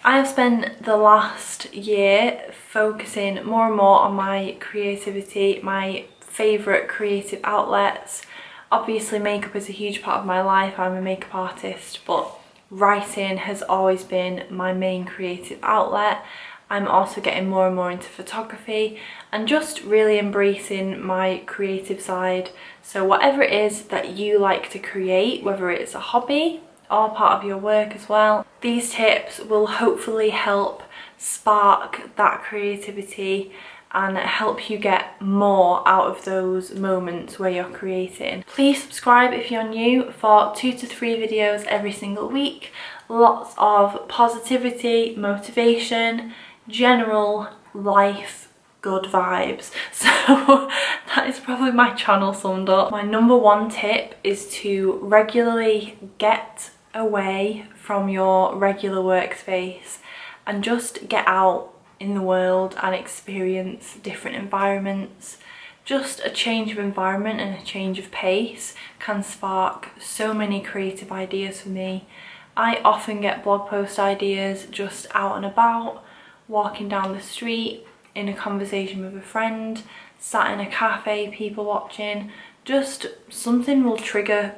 I have spent the last year focusing more and more on my creativity, my favourite creative outlets. Obviously makeup is a huge part of my life, I'm a makeup artist, but writing has always been my main creative outlet. I'm also getting more and more into photography and just really embracing my creative side. So whatever it is that you like to create, whether it's a hobby or part of your work as well, these tips will hopefully help spark that creativity and help you get more out of those moments where you're creating. Please subscribe if you're new for 2 to 3 videos every single week. Lots of positivity, motivation, general life good vibes. So that is probably my channel summed up. My number one tip is to regularly get away from your regular workspace and just get out in the world and experience different environments. Just a change of environment and a change of pace can spark so many creative ideas for me. I often get blog post ideas just out and about, walking down the street, in a conversation with a friend, sat in a cafe, people watching. Just something will trigger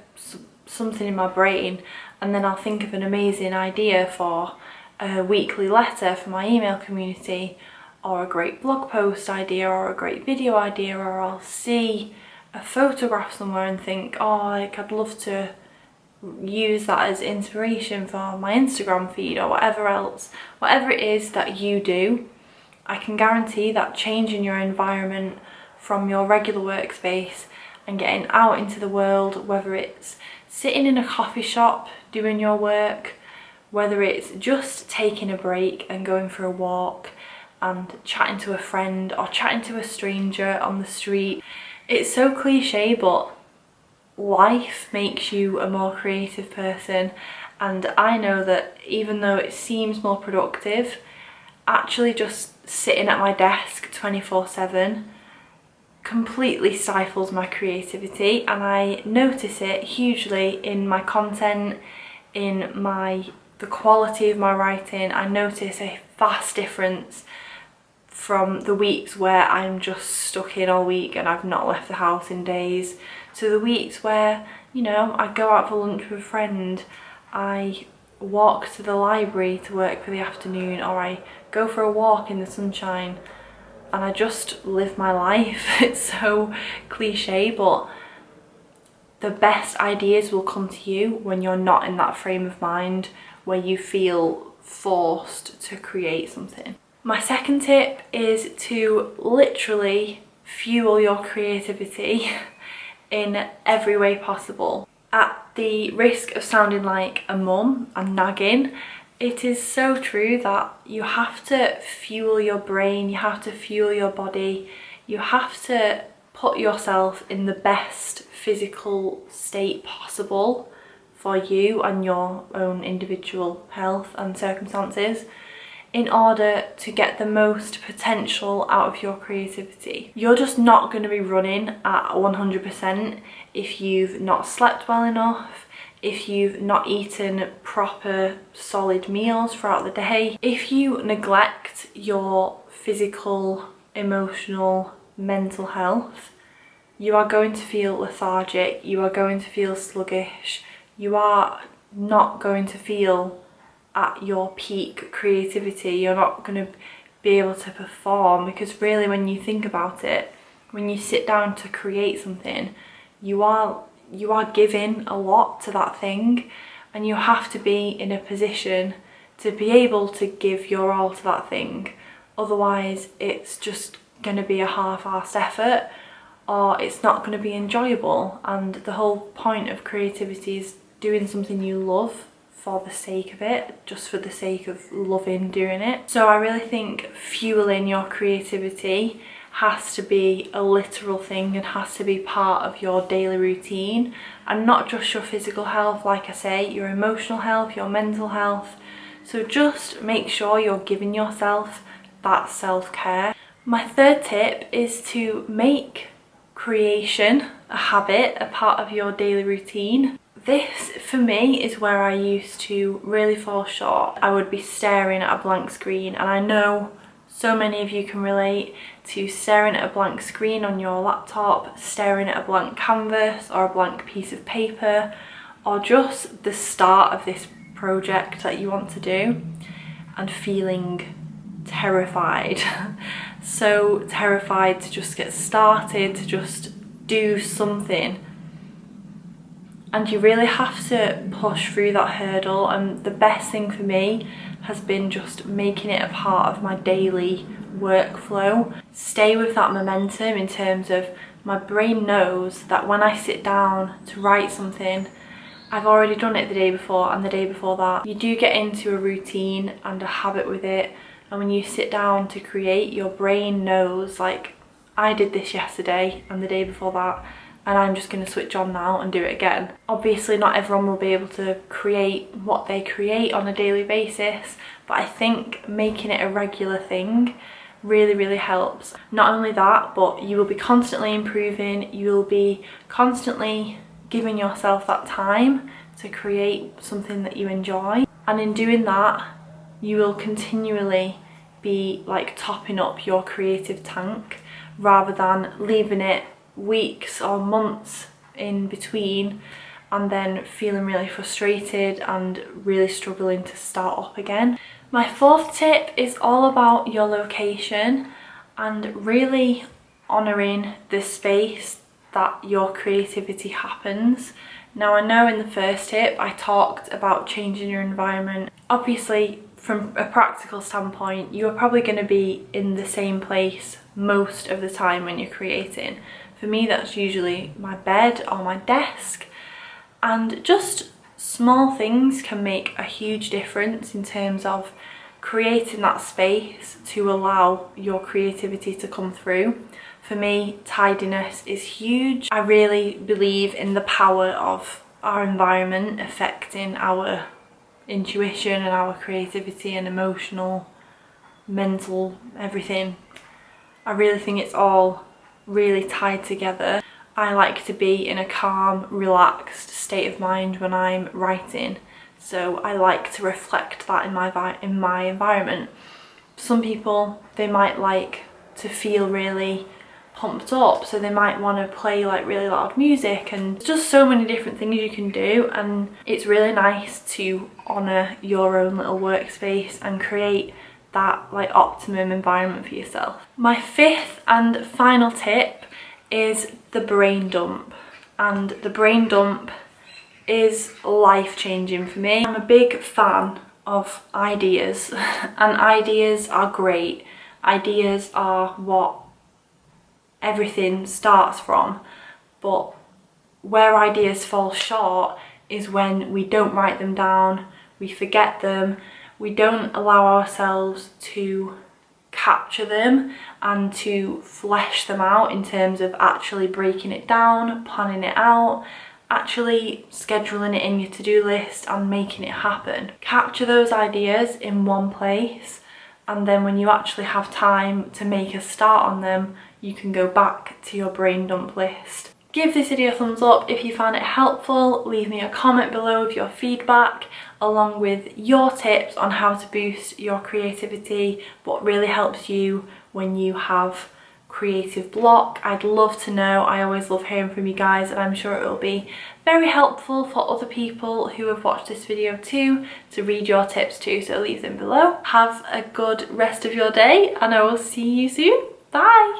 something in my brain, and then I'll think of an amazing idea for a weekly letter for my email community, or a great blog post idea, or a great video idea, or I'll see a photograph somewhere and think, oh, like I'd love to use that as inspiration for my Instagram feed or whatever else. Whatever it is that you do, I can guarantee that changing your environment from your regular workspace and getting out into the world, whether it's sitting in a coffee shop doing your work, whether it's just taking a break and going for a walk and chatting to a friend or chatting to a stranger on the street. It's so cliche, but life makes you a more creative person, and I know that even though it seems more productive, actually just sitting at my desk 24/7 completely stifles my creativity, and I notice it hugely in my content, in the quality of my writing. I notice a vast difference from the weeks where I'm just stuck in all week and I've not left the house in days, to the weeks where, you know, I go out for lunch with a friend, I walk to the library to work for the afternoon, or I go for a walk in the sunshine and I just live my life. It's so cliche, but the best ideas will come to you when you're not in that frame of mind where you feel forced to create something. My second tip is to literally fuel your creativity in every way possible. At the risk of sounding like a mum and nagging, it is so true that you have to fuel your brain, you have to fuel your body, you have to put yourself in the best physical state possible for you and your own individual health and circumstances in order to get the most potential out of your creativity. You're just not going to be running at 100% if you've not slept well enough, if you've not eaten proper solid meals throughout the day, if you neglect your physical, emotional, mental health. You are going to feel lethargic, you are going to feel sluggish, you are not going to feel at your peak creativity, you're not going to be able to perform, because really when you think about it, when you sit down to create something, you are giving a lot to that thing, and you have to be in a position to be able to give your all to that thing. Otherwise it's just going to be a half-assed effort, or it's not going to be enjoyable. And the whole point of creativity is doing something you love for the sake of it, just for the sake of loving doing it. So I really think fueling your creativity has to be a literal thing and has to be part of your daily routine, and not just your physical health, like I say, your emotional health, your mental health. So just make sure you're giving yourself that self-care. My third tip is to make creation a habit, a part of your daily routine. this for me is where I used to really fall short. I would be staring at a blank screen, and I know so many of you can relate to staring at a blank screen on your laptop, staring at a blank canvas or a blank piece of paper, or just the start of this project that you want to do and feeling terrified. So terrified to just get started, to just do something. And you really have to push through that hurdle, and the best thing for me has been just making it a part of my daily workflow. Stay with that momentum in terms of my brain knows that when I sit down to write something, I've already done it the day before and the day before that. You do get into a routine and a habit with it, and when you sit down to create, your brain knows, like, I did this yesterday and the day before that, and I'm just going to switch on now and do it again. Obviously not everyone will be able to create what they create on a daily basis, but I think making it a regular thing really helps. Not only that, but you will be constantly improving, you will be constantly giving yourself that time to create something that you enjoy, and in doing that you will continually be like topping up your creative tank rather than leaving it weeks or months in between and then feeling really frustrated and really struggling to start up again. My fourth tip is all about your location and really honouring the space that your creativity happens. Now, I know in the first tip I talked about changing your environment. Obviously, from a practical standpoint, you are probably going to be in the same place most of the time when you're creating. For me, that's usually my bed or my desk, and just small things can make a huge difference in terms of creating that space to allow your creativity to come through. For me, tidiness is huge. I really believe in the power of our environment affecting our intuition and our creativity and emotional, mental, everything. I really think it's all really tied together. I like to be in a calm, relaxed state of mind when I'm writing, so I like to reflect that in my environment. Some people, they might like to feel really pumped up, so they might want to play like really loud music, and just so many different things you can do, and it's really nice to honour your own little workspace and create that like optimum environment for yourself. My fifth and final tip is the brain dump, and the brain dump is life-changing for me. I'm a big fan of ideas and ideas are great. Ideas are what everything starts from, but where ideas fall short is when we don't write them down, we forget them, we don't allow ourselves to capture them and to flesh them out in terms of actually breaking it down, planning it out, actually scheduling it in your to-do list and making it happen. Capture those ideas in one place, and then when you actually have time to make a start on them, you can go back to your brain dump list. Give this video a thumbs up if you found it helpful. Leave me a comment below with your feedback, along with your tips on how to boost your creativity, what really helps you when you have creative block. I'd love to know. I always love hearing from you guys, and I'm sure it will be very helpful for other people who have watched this video too, to read your tips too, so leave them below. Have a good rest of your day, and I will see you soon. Bye!